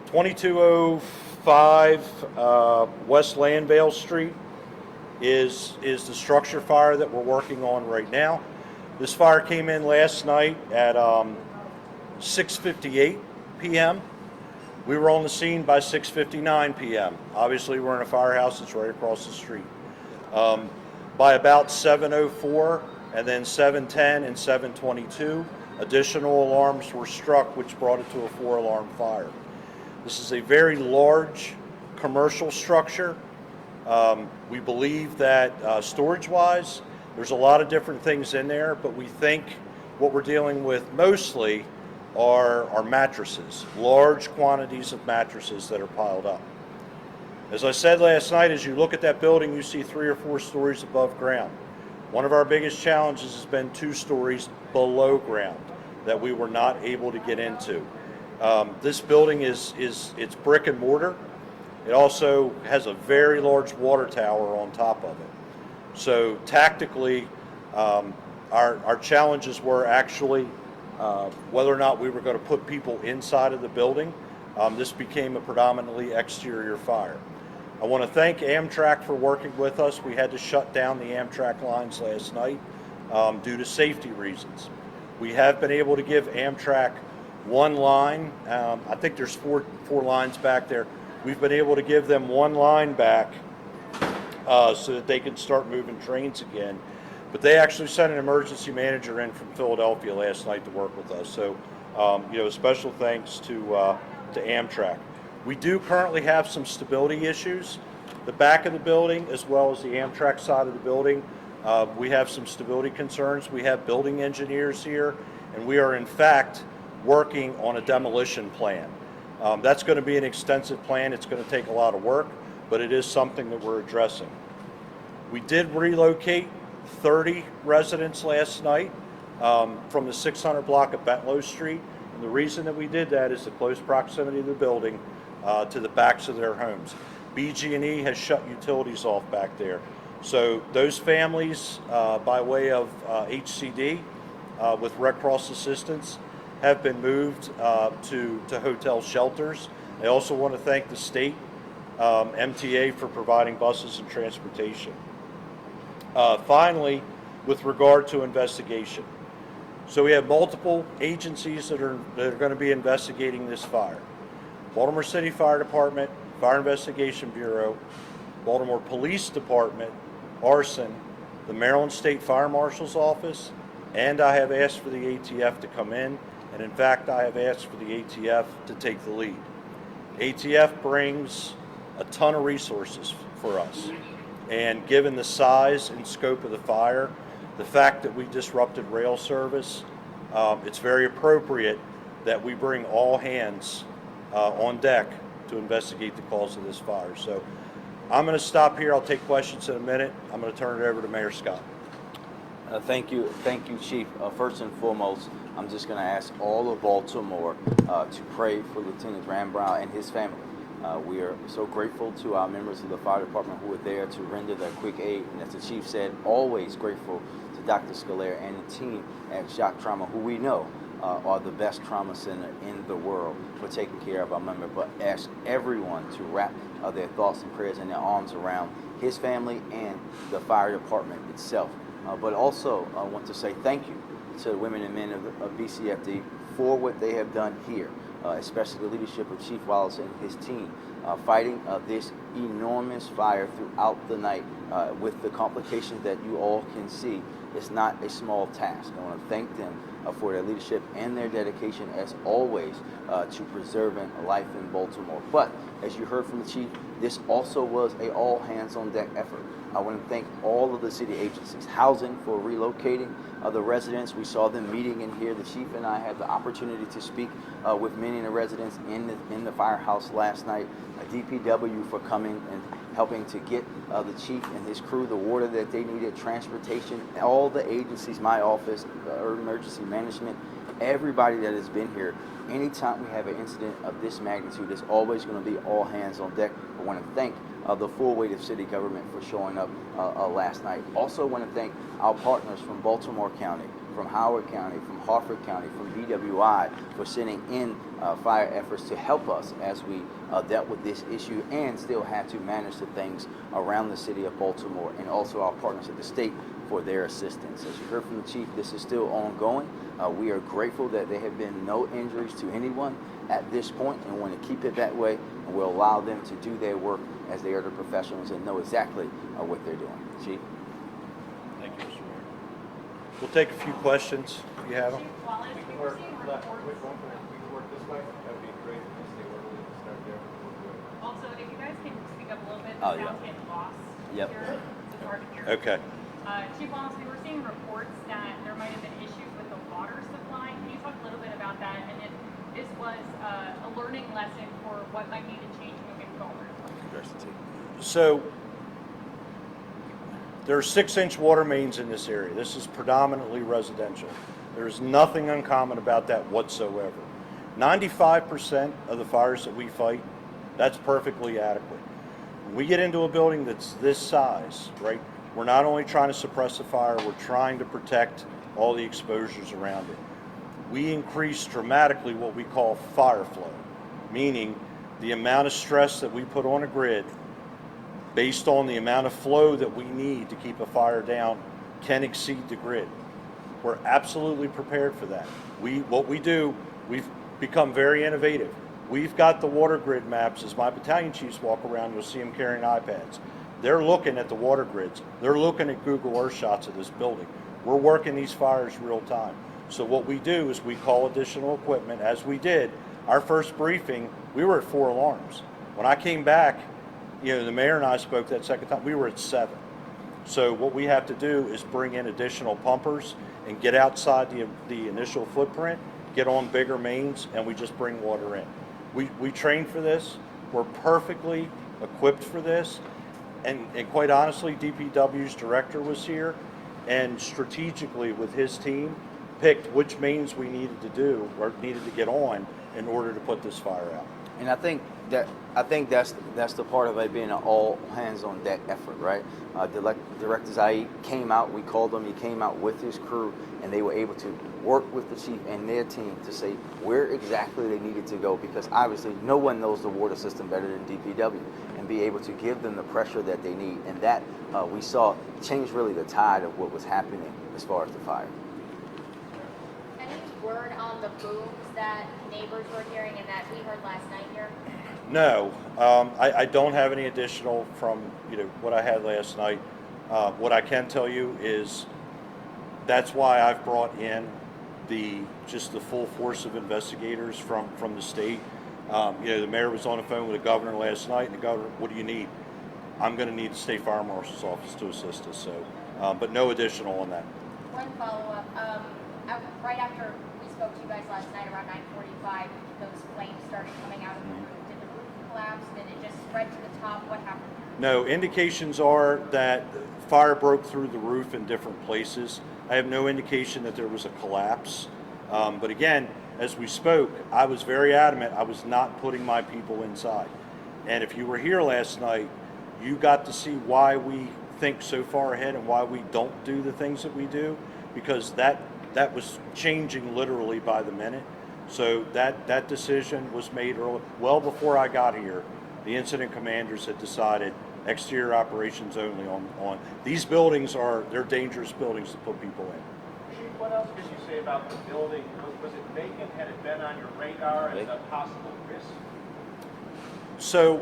2205 West Landvale Street is the structure fire that we're working on right now. This fire came in last night at 6:58 p.m. We were on the scene by 6:59 p.m. Obviously, we're in a firehouse that's right across the street. By about 7:04 and then 7:10 and 7:22, additional alarms were struck, which brought it to a 4-alarm fire. This is a very large commercial structure. We believe that storage-wise, there's a lot of different things in there, but we think what we're dealing with mostly are mattresses, large quantities of mattresses that are piled up. As I said last night, as you look at that building, you see 3 or 4 stories above ground. One of our biggest challenges has been 2 stories below ground that we were not able to get into. This building it's brick and mortar. It also has a very large water tower on top of it. So tactically, our challenges were actually whether or not we were going to put people inside of the building. This became a predominantly exterior fire. I want to thank Amtrak for working with us. We had to shut down the Amtrak lines last night due to safety reasons. We have been able to give Amtrak one line. I think there's four lines back there. We've been able to give them one line back so that they can start moving trains again. But they actually sent an emergency manager in from Philadelphia last night to work with us. So, special thanks to Amtrak. We do currently have some stability issues. The back of the building, as well as the Amtrak side of the building, we have some stability concerns. We have building engineers here, and we are in fact working on a demolition plan. That's going to be an extensive plan. It's going to take a lot of work, but it is something that we're addressing. We did relocate 30 residents last night from the 600 block of Betlow Street. And the reason that we did that is the close proximity of the building to the backs of their homes. BG&E has shut utilities off back there. So those families, by way of HCD, with Red Cross assistance, have been moved to hotel shelters. I also want to thank the state, MTA, for providing buses and transportation. Finally, with regard to investigation. So we have multiple agencies that are going to be investigating this fire. Baltimore City Fire Department, Fire Investigation Bureau, Baltimore Police Department, arson, the Maryland State Fire Marshal's Office, and I have asked for the ATF to come in, and in fact I have asked for the ATF to take the lead. ATF brings a ton of resources for us, and given the size and scope of the fire, the fact that we disrupted rail service, it's very appropriate that we bring all hands on deck to investigate the cause of this fire. So I'm going to stop here. I'll take questions in a minute. I'm going to turn it over to Mayor Scott. Thank you, Chief. First and foremost, I'm just going to ask all of Baltimore to pray for Lieutenant Rambrau and his family. We are so grateful to our members of the fire department who were there to render that quick aid. And as the chief said, always grateful to Dr. Scalera and the team at Shock Trauma, who we know are the best trauma center in the world for taking care of our member. But ask everyone to wrap their thoughts and prayers and their arms around his family and the fire department itself. But also, I want to say thank you to the women and men of BCFD for what they have done here, especially the leadership of Chief Wallace and his team, fighting this enormous fire throughout the night with the complications that you all can see. It's not a small task. I want to thank them for their leadership and their dedication, as always, to preserving life in Baltimore. But as you heard from the chief, this also was a all-hands-on-deck effort. I want to thank all of the city agencies, housing for relocating the residents. We saw them meeting in here. The chief and I had the opportunity to speak with many of the residents in the firehouse last night. DPW for coming and helping to get the chief and his crew the water that they needed, transportation, all the agencies, my office, emergency management, everybody that has been here. Anytime we have an incident of this magnitude, it's always going to be all hands on deck. I want to thank the full weight of city government for showing up last night. Also want to thank our partners from Baltimore County, from Howard County, from Harford County, from BWI for sending in fire efforts to help us as we dealt with this issue and still had to manage the things around the city of Baltimore, and also our partners at the state for their assistance. As you heard from the chief, this is still ongoing. We are grateful that there have been no injuries to anyone at this point, and want to keep it that way, and we'll allow them to do their work as they are the professionals and know exactly what they're doing. Chief? Thank you, Mr. Mayor. We'll take a few questions if you have them. Chief Wallace, we were seeing reports. We can work this way. That'd be great. If they were to start there. Also, if you guys can speak up a little bit, Oh, the yeah. sound's getting lost Yep. here. It's hard to hear. Okay. Chief Wallace, we were seeing reports that there might have been issues with the water supply. Can you talk a little bit about that, and if this was a learning lesson for what might need to change moving forward? So there are 6-inch water mains in this area. This is predominantly residential. There's nothing uncommon about that whatsoever. 95% of the fires that we fight, that's perfectly adequate. When we get into a building that's this size, right, we're not only trying to suppress the fire, we're trying to protect all the exposures around it. We increase dramatically what we call fire flow, meaning the amount of stress that we put on a grid based on the amount of flow that we need to keep a fire down can exceed the grid. We're absolutely prepared for that. What we do, we've become very innovative. We've got the water grid maps. As my battalion chiefs walk around, you'll see them carrying iPads. They're looking at the water grids. They're looking at Google Earth shots of this building. We're working these fires real time. So what we do is we call additional equipment, as we did. Our first briefing, we were at 4 alarms. When I came back, the mayor and I spoke that second time, we were at 7. So what we have to do is bring in additional pumpers and get outside the initial footprint, get on bigger mains, and we just bring water in. We train for this. We're perfectly equipped for this. And quite honestly, DPW's director was here and strategically with his team picked which mains we needed to do or needed to get on in order to put this fire out. And I think that's the part of it being an all hands on deck effort, right? Director Zaid came out. We called him. He came out with his crew, and they were able to work with the chief and their team to say where exactly they needed to go, because obviously no one knows the water system better than DPW, and be able to give them the pressure that they need, and that we saw change really the tide of what was happening as far as the fire. Any word on the booms that neighbors were hearing and that we heard last night here? No, I don't have any additional from what I had last night. What I can tell you is that's why I've brought in the full force of investigators from the state. The mayor was on the phone with the governor last night, and the governor, what do you need? I'm going to need the state fire marshal's office to assist us. So, but no additional on that. One follow-up. Right after we spoke to you guys last night around 9:45, those flames started coming out of the roof. Did the roof collapse? Did it just spread to the top? What happened? No, indications are that fire broke through the roof in different places. I have no indication that there was a collapse. But again, as we spoke, I was very adamant I was not putting my people inside. And if you were here last night, you got to see why we think so far ahead and why we don't do the things that we do, because that was changing literally by the minute. So that decision was made early, well before I got here. The incident commanders had decided exterior operations only on these buildings they're dangerous buildings to put people in. Chief, what else could you say about the building? Was it vacant? Had it been on your radar as a possible risk? So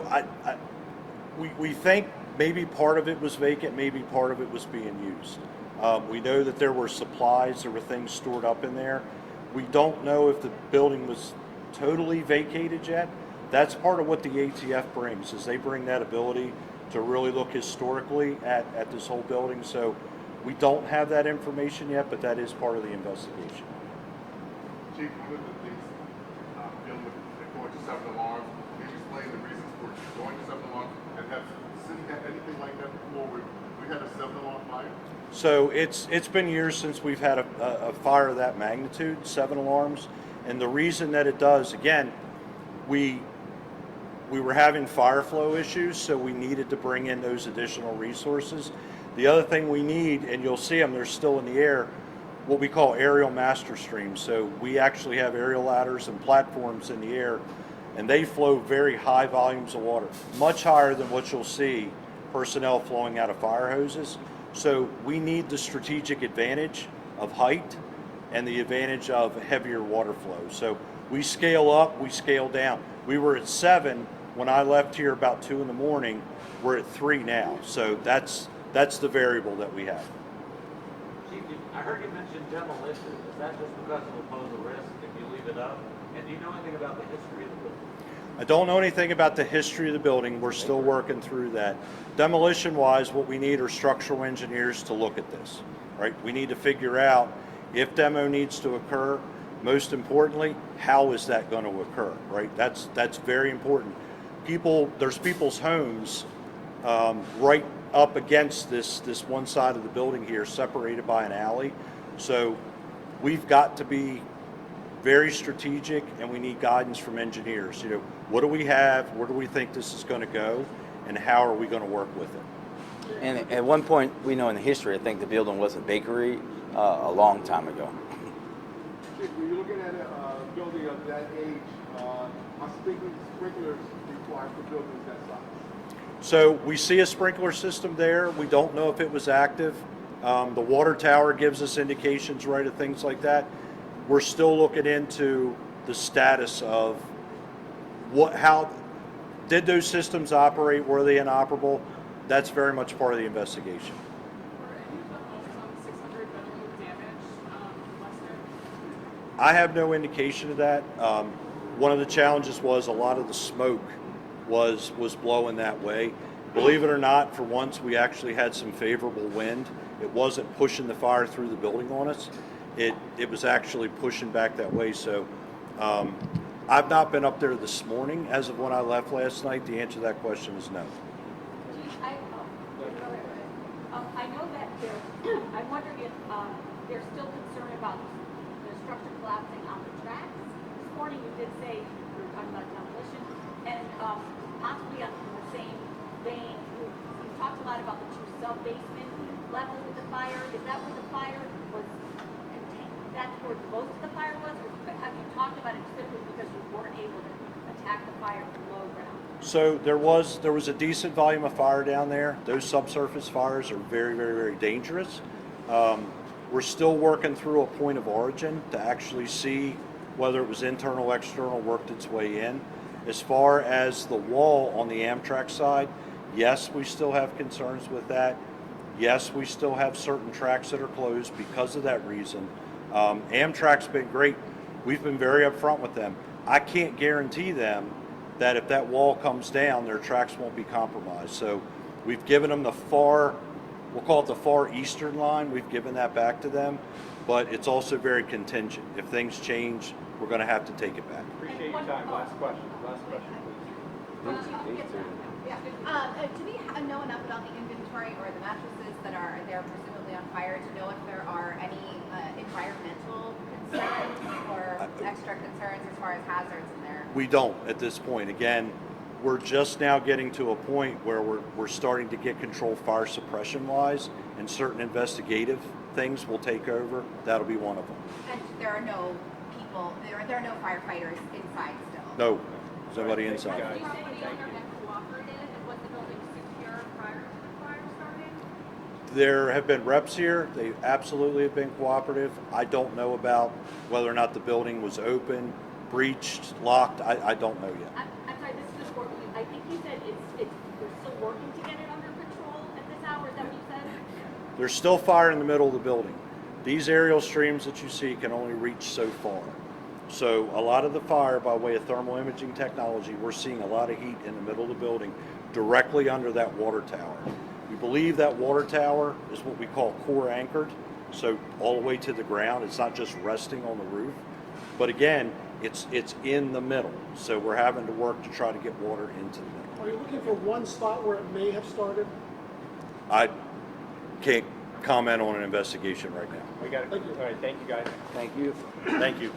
we think maybe part of it was vacant, maybe part of it was being used. We know that there were supplies, there were things stored up in there. We don't know if the building was totally vacated yet. That's part of what the ATF brings, is they bring that ability to really look historically at this whole building. So we don't have that information yet, but that is part of the investigation. Chief, one of the things dealing with going to 7 alarms, can you explain the reasons for going to 7 alarms, and have the city had anything like that before where we had a 7-alarm fire? So it's been years since we've had a fire of that magnitude, 7 alarms, and the reason that it does, again, we were having fire flow issues, so we needed to bring in those additional resources. The other thing we need, and you'll see them, they're still in the air, what we call aerial master streams. So we actually have aerial ladders and platforms in the air, and they flow very high volumes of water, much higher than what you'll see personnel flowing out of fire hoses. So we need the strategic advantage of height and the advantage of heavier water flow. So we scale up, we scale down. We were at 7 when I left here about 2 in the morning. We're at 3 now. So that's the variable that we have. Chief, I heard you mention demolition. Is that just because it'll pose a risk if you leave it up? And do you know anything about the history of the building? I don't know anything about the history of the building. We're still working through that. Demolition-wise, what we need are structural engineers to look at this, right? We need to figure out if demo needs to occur. Most importantly, how is that going to occur, right? That's very important. There's people's homes right up against this one side of the building here, separated by an alley. So we've got to be very strategic, and we need guidance from engineers. You know, what do we have? Where do we think this is going to go? And how are we going to work with it? And at one point, we know in the history, I think the building was a bakery a long time ago. Chief, when you're looking at a building of that age, are sprinklers required for buildings that size? So we see a sprinkler system there. We don't know if it was active. The water tower gives us indications, right, of things like that. We're still looking into the status of how did those systems operate? Were they inoperable? That's very much part of the investigation. Were any of the homes on 600 been damaged, Lester? I have no indication of that. One of the challenges was a lot of the smoke was blowing that way. Believe it or not, for once we actually had some favorable wind. It wasn't pushing the fire through the building on us. It was actually pushing back that way. So I've not been up there this morning. As of when I left last night, the answer to that question is no. I know that I'm wondering if there's still concern about the structure collapsing on the tracks. This morning you did say we were talking about demolition, and possibly in the same vein, you talked a lot about the 2 sub-basement levels of the fire. Is that where the fire was contained? That's where most of the fire was? Or have you talked about it simply because you weren't able to attack the fire from low ground? So there was a decent volume of fire down there. Those subsurface fires are very, very, very dangerous. We're still working through a point of origin to actually see whether it was internal, external, worked its way in. As far as the wall on the Amtrak side, yes, we still have concerns with that. Yes, we still have certain tracks that are closed because of that reason. Amtrak's been great. We've been very upfront with them. I can't guarantee them that if that wall comes down, their tracks won't be compromised. So we've given them we'll call it the far eastern line. We've given that back to them, but it's also very contingent. If things change, we're going to have to take it back. Appreciate your time. Last question, please. Do we know enough about the inventory or the mattresses that are there presumably on fire to know if there are any environmental concerns or extra concerns as far as hazards in there? We don't at this point. Again, we're just now getting to a point where we're starting to get control fire suppression wise, and certain investigative things will take over. That'll be one of them. And there are no people, there are no firefighters inside still? No, there's nobody inside. Did you say the owner been cooperative, and was the building secure prior to the fire starting? There have been reps here. They absolutely have been cooperative. I don't know about whether or not the building was open, breached, locked. I don't know yet. I'm sorry, this is just working. I think you said they're still working to get it under control at this hour. Is that what you said? There's still fire in the middle of the building. These aerial streams that you see can only reach so far. So a lot of the fire, by way of thermal imaging technology, we're seeing a lot of heat in the middle of the building directly under that water tower. We believe that water tower is what we call core anchored, so all the way to the ground. It's not just resting on the roof. But again, it's in the middle, so we're having to work to try to get water into the middle. Are you looking for one spot where it may have started? I can't comment on an investigation right now. We got it. All right, thank you guys. Thank you. Thank you.